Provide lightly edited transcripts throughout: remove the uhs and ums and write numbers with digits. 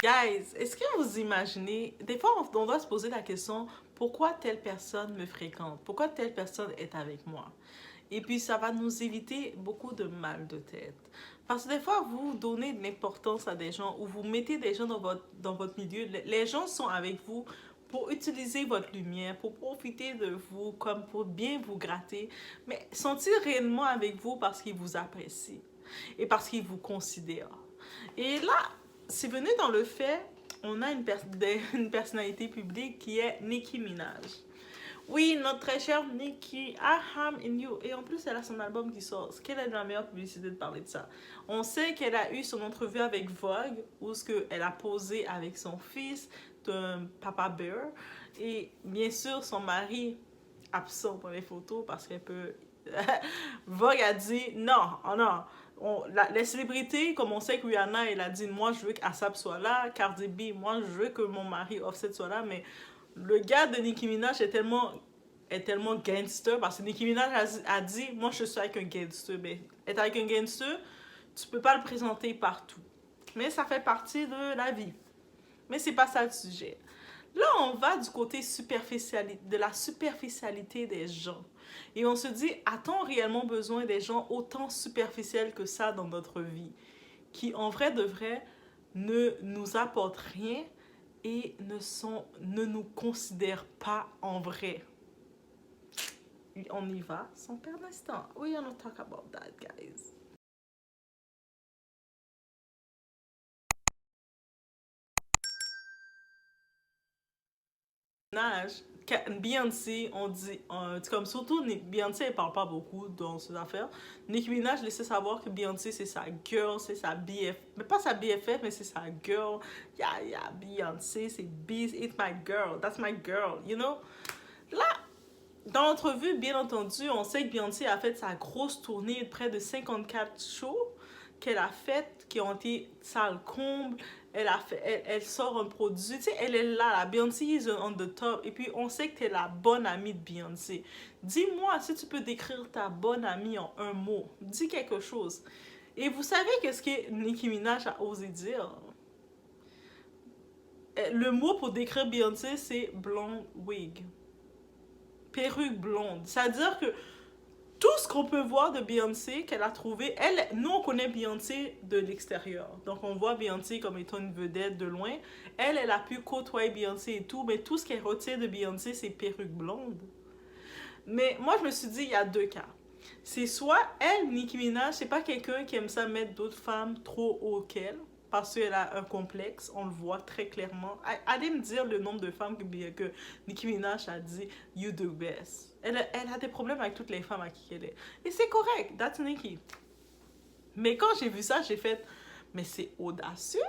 Guys, est-ce que vous imaginez, des fois on doit se poser la question, pourquoi telle personne me fréquente? Pourquoi telle personne est avec moi? Et puis ça va nous éviter beaucoup de mal de tête. Parce que des fois, vous donnez de l'importance à des gens ou vous mettez des gens dans votre milieu. Les gens sont avec vous pour utiliser votre lumière, pour profiter de vous, comme pour bien vous gratter. Mais sont-ils réellement avec vous parce qu'ils vous apprécient et parce qu'ils vous considèrent? Et là, c'est venu dans le fait, on a une personnalité publique qui est Nicki Minaj. Oui, notre très chère Nicki, I Am In You. Et en plus, elle a son album qui sort. Quelle est la meilleure publicité de parler de ça? On sait qu'elle a eu son entrevue avec Vogue, où elle a posé avec son fils, de Papa Bear. Et bien sûr, son mari absent pour les photos parce qu'elle peut... Vogue a dit non, oh non. Les célébrités, comme on sait que Rihanna, elle a dit moi je veux qu'Asap soit là, Cardi B, moi je veux que mon mari Offset soit là, mais le gars de Nicki Minaj est tellement gangster parce que Nicki Minaj a dit moi je suis avec un gangster, mais être avec un gangster, tu peux pas le présenter partout. Mais ça fait partie de la vie. Mais c'est pas ça le sujet. Là, on va du côté de la superficialité des gens. Et on se dit, a-t-on réellement besoin des gens autant superficiels que ça dans notre vie? Qui, en vrai de vrai, ne nous apportent rien et ne nous considèrent pas en vrai. On y va sans perdre l'instant. We are not talk about that, guys. Beyoncé, on dit, comme surtout Beyoncé, elle parle pas beaucoup dans ses affaires. Nicki Minaj laissait savoir que Beyoncé c'est sa girl, c'est sa BF, mais pas sa BFF, mais c'est sa girl. Yeah, Beyoncé, c'est it's my girl, that's my girl, you know. Là, dans l'entrevue, bien entendu, on sait que Beyoncé a fait sa grosse tournée de près de 54 shows qu'elle a fait, qui ont été salle comble. Elle sort un produit, tu sais, elle est là, la Beyoncé is on the top. Et puis, on sait que tu es la bonne amie de Beyoncé. Dis-moi si tu peux décrire ta bonne amie en un mot. Dis quelque chose. Et vous savez qu'est-ce que Nicki Minaj a osé dire? Le mot pour décrire Beyoncé, c'est blonde wig. Perruque blonde. C'est-à-dire que tout ce qu'on peut voir de Beyoncé qu'elle a trouvé, nous on connaît Beyoncé de l'extérieur. Donc on voit Beyoncé comme étant une vedette de loin. Elle a pu côtoyer Beyoncé et tout, mais tout ce qu'elle retient de Beyoncé, c'est perruque blonde. Mais moi je me suis dit, il y a deux cas. C'est soit elle, Nicki Minaj, c'est pas quelqu'un qui aime ça mettre d'autres femmes trop haut qu'elle, parce qu'elle a un complexe, on le voit très clairement. Allez me dire le nombre de femmes que Nicki Minaj a dit you do best. Elle a des problèmes avec toutes les femmes à qui elle est. Et c'est correct, that's Nicki. Mais quand j'ai vu ça, j'ai fait, mais c'est audacieux.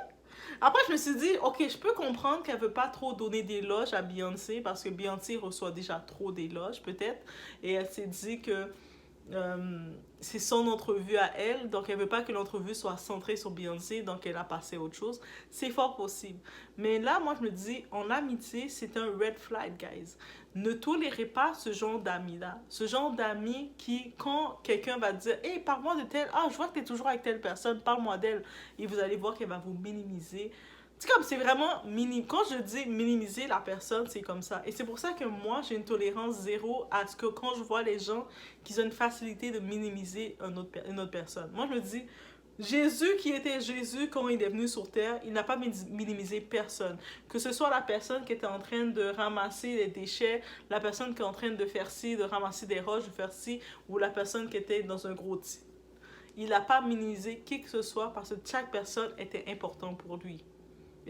Après, je me suis dit, ok, je peux comprendre qu'elle veut pas trop donner d'éloges à Beyoncé parce que Beyoncé reçoit déjà trop d'éloges, peut-être. Et elle s'est dit que c'est son entrevue à elle, donc elle veut pas que l'entrevue soit centrée sur Beyoncé, donc elle a passé à autre chose. C'est fort possible. Mais là, moi, je me dis, en amitié, c'est un red flag, guys. Ne tolérez pas ce genre d'amis-là. Ce genre d'amis qui, quand quelqu'un va dire, hey, parle-moi de telle, ah, je vois que tu es toujours avec telle personne, parle-moi d'elle, et vous allez voir qu'elle va vous minimiser. C'est comme, c'est vraiment minime. Quand je dis minimiser la personne, c'est comme ça. Et c'est pour ça que moi, j'ai une tolérance zéro à ce que quand je vois les gens qui ont une facilité de minimiser une autre personne. Moi, je me dis, Jésus qui était Jésus quand il est venu sur terre, il n'a pas minimisé personne. Que ce soit la personne qui était en train de ramasser des déchets, la personne qui est en train de faire ci, de ramasser des roches, de faire ci, ou la personne qui était dans un gros lit. Il n'a pas minimisé qui que ce soit parce que chaque personne était importante pour lui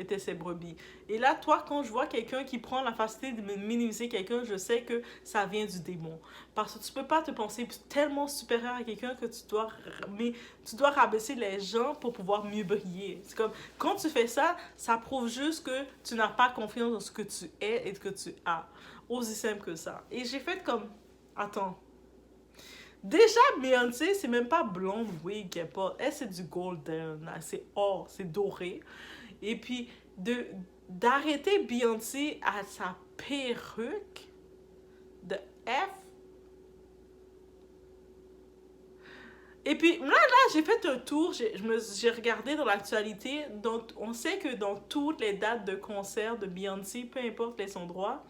étaient ses brebis. Et là, toi, quand je vois quelqu'un qui prend la facilité de minimiser quelqu'un, je sais que ça vient du démon. Parce que tu peux pas te penser tellement supérieur à quelqu'un que tu dois rabaisser les gens pour pouvoir mieux briller. C'est comme, quand tu fais ça, ça prouve juste que tu n'as pas confiance dans ce que tu es et ce que tu as. Aussi simple que ça. Et j'ai fait comme, attends, déjà, Beyoncé, c'est même pas blonde wig qu'elle porte. Elle, c'est du golden. C'est or, c'est doré. Et puis, d'arrêter Beyoncé à sa perruque de F. Et puis là, j'ai fait un tour, j'ai regardé dans l'actualité, donc on sait que dans toutes les dates de concert de Beyoncé, peu importe les endroits,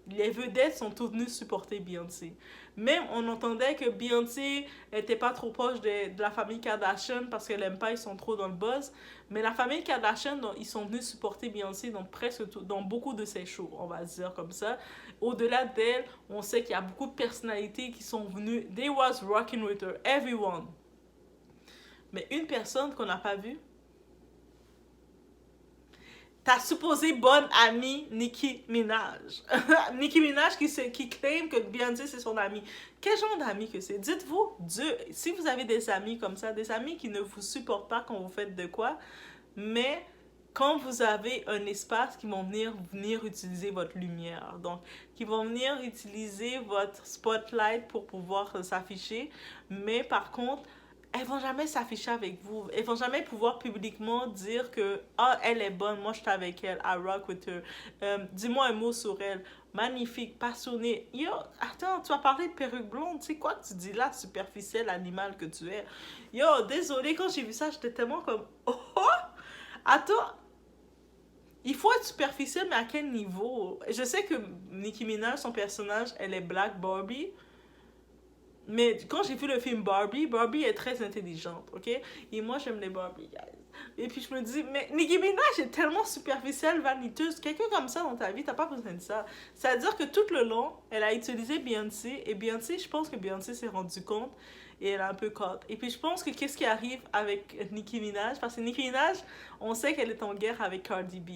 les vedettes sont toutes venues supporter Beyoncé. Même on entendait que Beyoncé était pas trop proche de la famille Kardashian parce qu'elle aime pas, ils sont trop dans le buzz. Mais la famille Kardashian, ils sont venus supporter Beyoncé dans presque tout, dans beaucoup de ses shows, on va dire comme ça. Au-delà d'elle, on sait qu'il y a beaucoup de personnalités qui sont venues. They was rocking with her, everyone. Mais une personne qu'on n'a pas vue, ta supposée bonne amie Nicki Minaj. Nicki Minaj qui claim que Beyoncé c'est son amie. Quel genre d'ami que c'est? Dites-vous, Dieu, si vous avez des amis comme ça, des amis qui ne vous supportent pas quand vous faites de quoi, mais quand vous avez un espace qui vont venir utiliser votre lumière, donc qui vont venir utiliser votre spotlight pour pouvoir s'afficher, mais par contre, elles vont jamais s'afficher avec vous. Elles vont jamais pouvoir publiquement dire que ah elle est bonne, moi je suis avec elle, I rock with her. Dis-moi un mot sur elle. Magnifique, passionnée. Yo, attends, tu as parlé de perruque blonde. C'est quoi que tu dis là, superficiel animal que tu es? Yo, désolé, quand j'ai vu ça, j'étais tellement comme oh, oh! Attends, il faut être superficiel, mais à quel niveau? Je sais que Nicki Minaj, son personnage, elle est Black Barbie. Mais quand j'ai vu le film Barbie, Barbie est très intelligente, ok? Et moi, j'aime les Barbie, guys. Et puis je me dis, mais Nicki Minaj est tellement superficielle, vaniteuse. Quelqu'un comme ça dans ta vie, t'as pas besoin de ça. C'est-à-dire que tout le long, elle a utilisé Beyoncé. Et Beyoncé, je pense que Beyoncé s'est rendu compte. Et elle a un peu caught. Et puis je pense que qu'est-ce qui arrive avec Nicki Minaj? Parce que Nicki Minaj, on sait qu'elle est en guerre avec Cardi B.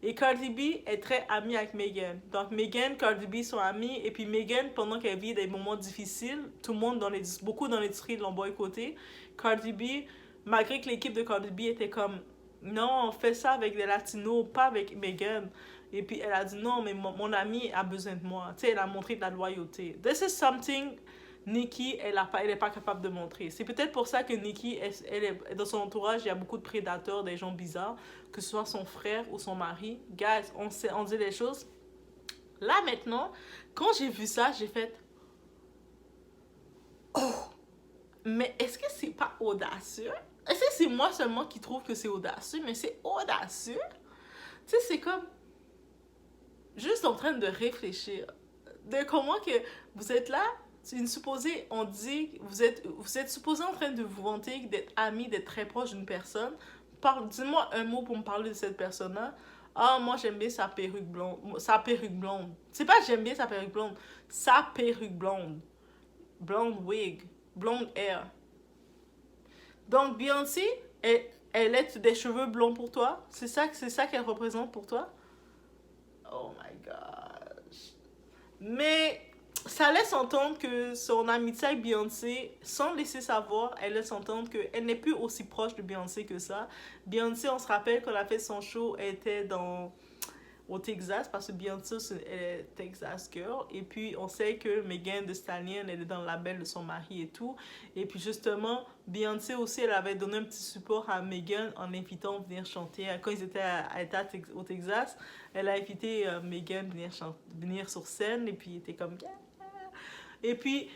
Et Cardi B est très amie avec Megan. Donc Megan, Cardi B sont amis. Et puis Megan, pendant qu'elle vit des moments difficiles, tout le monde, beaucoup dans l'industrie l'ont boycotté. Cardi B, malgré que l'équipe de Cardi B était comme non, on fait ça avec des latinos, pas avec Megan. Et puis elle a dit non, mais mon ami a besoin de moi. Tu sais, elle a montré de la loyauté. This is something Nicki, elle est pas capable de montrer. C'est peut-être pour ça que Nicki, dans son entourage, il y a beaucoup de prédateurs, des gens bizarres, que ce soit son frère ou son mari. Guys, on dit les choses. Là, maintenant, quand j'ai vu ça, j'ai fait oh, mais est-ce que c'est pas audacieux? Est-ce que c'est moi seulement qui trouve que c'est audacieux? Mais c'est audacieux. Tu sais, c'est comme juste en train de réfléchir. De comment que vous êtes là, une supposée, on dit, vous êtes supposé en train de vous vanter d'être ami, d'être très proche d'une personne. Dis-moi un mot pour me parler de cette personne-là. Ah, moi j'aime bien sa perruque blonde. Sa perruque blonde. C'est pas j'aime bien sa perruque blonde. Sa perruque blonde. Blonde wig. Blonde hair. Donc Beyoncé, elle est des cheveux blonds pour toi? C'est ça qu'elle représente pour toi? Oh my gosh. Mais ça laisse entendre que son amitié avec Beyoncé, sans laisser savoir, elle laisse entendre qu'elle n'est plus aussi proche de Beyoncé que ça. Beyoncé, on se rappelle quand elle a fait son show, elle était au Texas, parce que Beyoncé, elle est Texas girl. Et puis, on sait que Megan Thee Stallion, elle est dans le label de son mari et tout. Et puis, justement, Beyoncé aussi, elle avait donné un petit support à Megan en l'invitant à venir chanter. Quand ils étaient au Texas, elle a invité Megan à venir sur scène. Et puis, il était comme... Et puis,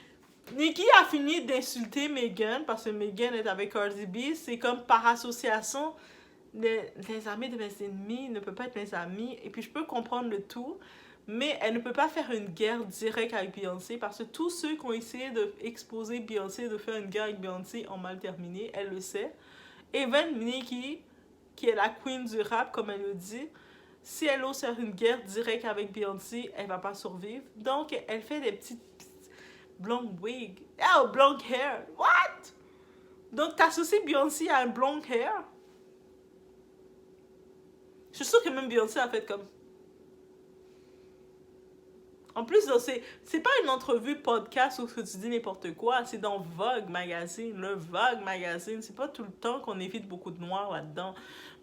Nicki a fini d'insulter Megan parce que Megan est avec Cardi B. C'est comme par association, les amis de mes ennemis ne peuvent pas être mes amis. Et puis, je peux comprendre le tout, mais elle ne peut pas faire une guerre directe avec Beyoncé parce que tous ceux qui ont essayé d'exposer Beyoncé, de faire une guerre avec Beyoncé, ont mal terminé. Elle le sait. Even Nicki, qui est la queen du rap, comme elle le dit, si elle ose faire une guerre directe avec Beyoncé, elle va pas survivre. Donc, elle fait des petites blonde wig. Oh, blonde hair. What? Donc, t'associes Beyoncé à un blonde hair? Je suis sûre que même Beyoncé a fait comme... En plus, c'est pas une entrevue podcast où tu dis n'importe quoi. C'est dans Vogue Magazine. Le Vogue Magazine. C'est pas tout le temps qu'on évite beaucoup de noir là-dedans.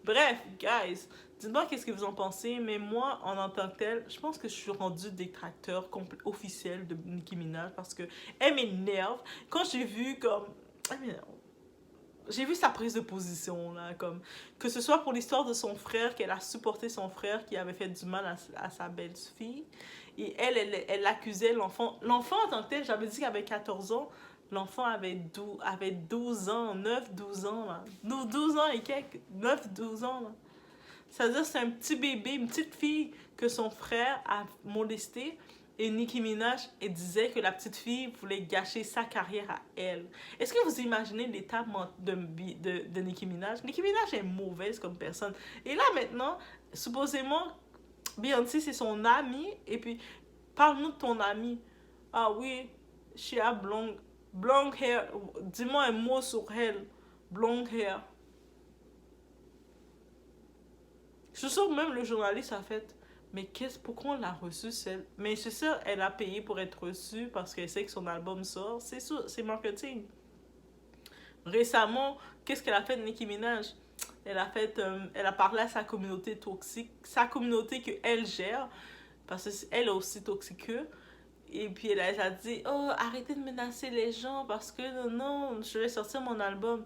Bref, guys, dites-moi qu'est-ce que vous en pensez. Mais moi, en tant que tel, je pense que je suis rendue détracteur officiel de Nicki Minaj parce que elle m'énerve. Quand j'ai vu comme... Elle m'énerve. J'ai vu sa prise de position, là, comme... Que ce soit pour l'histoire de son frère, qu'elle a supporté son frère qui avait fait du mal à sa belle-fille. Et elle accusait l'enfant. L'enfant, en tant que tel, j'avais dit qu'elle avait 14 ans. L'enfant avait 12 ans, 9 12 ans, là. 12 ans et quelques, 9 12 ans, là. C'est-à-dire c'est un petit bébé, une petite fille que son frère a molesté. Et Nicki Minaj, elle disait que la petite fille voulait gâcher sa carrière à elle. Est-ce que vous imaginez l'état de Nicki Minaj? Nicki Minaj est mauvaise comme personne. Et là maintenant, supposément, Beyoncé c'est son amie. Et puis, parle-nous de ton amie. Ah oui, she a blonde hair. Dis-moi un mot sur elle. Blonde hair. Je suis sûre que même le journaliste a fait. Mais pourquoi on l'a reçue celle? Mais c'est ça, elle a payé pour être reçue parce qu'elle sait que son album sort. C'est sûr, c'est marketing. Récemment, qu'est-ce qu'elle a fait de Nicki Minaj? Elle a parlé à sa communauté toxique, sa communauté qu'elle gère, parce qu'elle est aussi toxique qu'eux. Et puis elle a dit, oh, arrêtez de menacer les gens parce que non, je vais sortir mon album.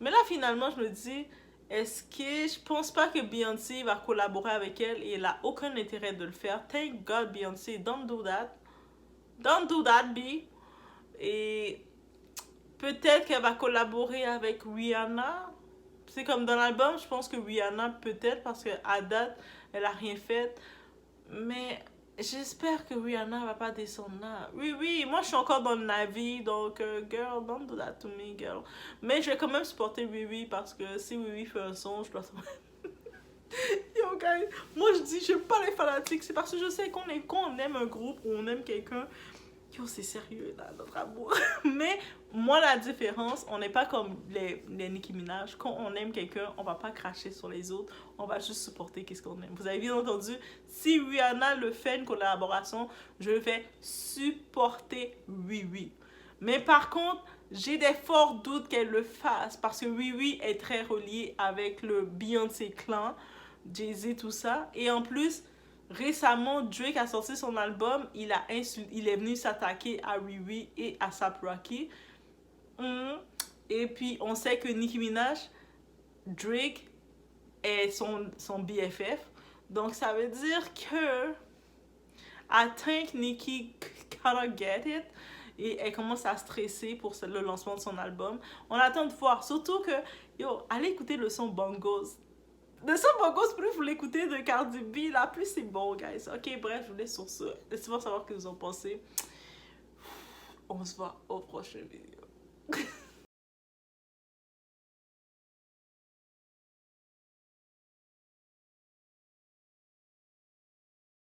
Mais là, finalement, je me dis, est-ce que je pense pas que Beyoncé va collaborer avec elle et elle a aucun intérêt de le faire. Thank God, Beyoncé, don't do that. Don't do that, B. Et peut-être qu'elle va collaborer avec Rihanna. C'est comme dans l'album, je pense que Rihanna peut-être parce qu'à date, elle a rien fait. Mais j'espère que Rihanna va pas descendre là. Oui, oui, moi je suis encore dans le Navy, donc girl, don't do that to me, girl. Mais je vais quand même supporter Riri parce que si Riri fait un son, je dois savoir. Yo, guys, moi je dis, j'aime pas les fanatiques, c'est parce que je sais quand on aime un groupe ou on aime quelqu'un, yo, c'est sérieux là, notre amour. Mais moi, la différence, on n'est pas comme les Nicki Minaj. Quand on aime quelqu'un, on va pas cracher sur les autres, on va juste supporter qu'est-ce qu'on aime. Vous avez bien entendu, si Rihanna le fait une collaboration, je vais supporter Riri. Mais par contre, j'ai des forts doutes qu'elle le fasse parce que Riri est très relié avec le Beyoncé clan, Jay-Z, tout ça. Et en plus, récemment, Drake a sorti son album, il est venu s'attaquer à Riri et à A$AP Rocky. Et puis, on sait que Nicki Minaj, Drake est son BFF. Donc, ça veut dire que I think Nicki kinda get it. Et elle commence à stresser pour le lancement de son album. On attend de voir. Surtout que, yo, allez écouter le son Bongos. Le son Bongos, plus vous l'écoutez de Cardi B, là, plus c'est bon, guys. Ok, bref, je vous laisse sur ça. Laissez-moi savoir ce que vous en pensez. On se voit au prochain vidéo.